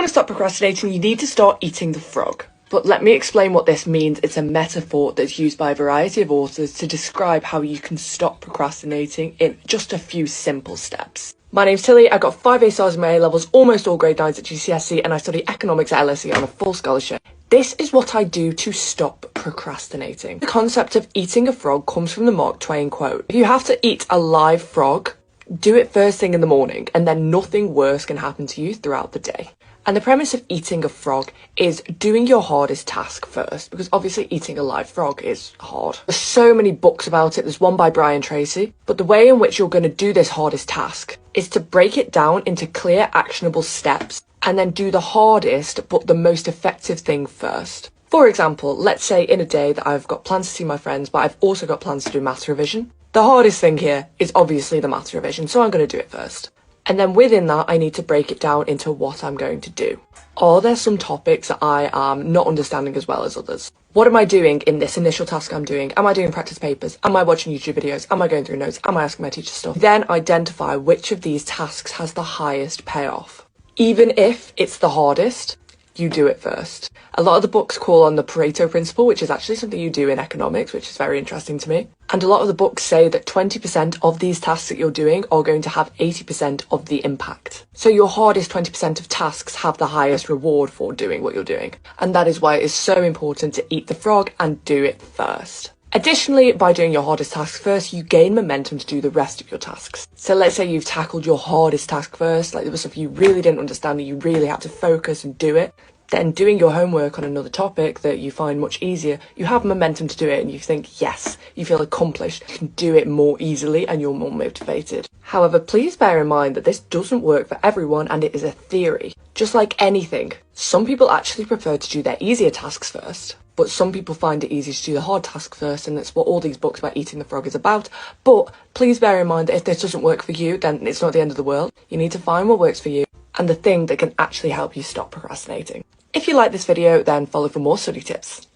to stop procrastinating, you need to start eating the frog. But let me explain what this means. It's a metaphor that's used by a variety of authors to describe how you can stop procrastinating in just a few simple steps. My name's Tilly, I got 5 A stars in my A-levels, almost all grade 9s at GCSE, and I study economics at LSE on a full scholarship. This is what I do to stop procrastinating. The concept of eating a frog comes from the Mark Twain quote. If you have to eat a live frog, do it first thing in the morning, and then nothing worse can happen to you throughout the day. And the premise of eating a frog is doing your hardest task first, because obviously eating a live frog is hard. There's so many books about it. There's one by Brian Tracy. But the way in which you're going to do this hardest task is to break it down into clear, actionable steps and then do the hardest but the most effective thing first. For example, let's say in a day that I've got plans to see my friends, but I've also got plans to do maths revision. The hardest thing here is obviously the maths revision, so I'm going to do it first. And then within that, I need to break it down into what I'm going to do. Are there some topics that I am not understanding as well as others? What am I doing in this initial task I'm doing? Am I doing practice papers? Am I watching YouTube videos? Am I going through notes? Am I asking my teacher stuff? Then identify which of these tasks has the highest payoff. Even if it's the hardest, you do it first. A lot of the books call on the Pareto principle, which is actually something you do in economics, which is very interesting to me. And a lot of the books say that 20% of these tasks that you're doing are going to have 80% of the impact. So your hardest 20% of tasks have the highest reward for doing what you're doing. And that is why it is so important to eat the frog and do it first. Additionally, by doing your hardest task first, you gain momentum to do the rest of your tasks. So let's say you've tackled your hardest task first, like there was something you really didn't understand and you really had to focus and do it. Then doing your homework on another topic that you find much easier, you have momentum to do it and you think, yes, you feel accomplished, you can do it more easily and you're more motivated. However, please bear in mind that this doesn't work for everyone and it is a theory. Just like anything, some people actually prefer to do their easier tasks first, but some people find it easier to do the hard task first, and that's what all these books about eating the frog is about. But please bear in mind that if this doesn't work for you, then it's not the end of the world. You need to find what works for you and the thing that can actually help you stop procrastinating. If you like this video, then follow for more study tips.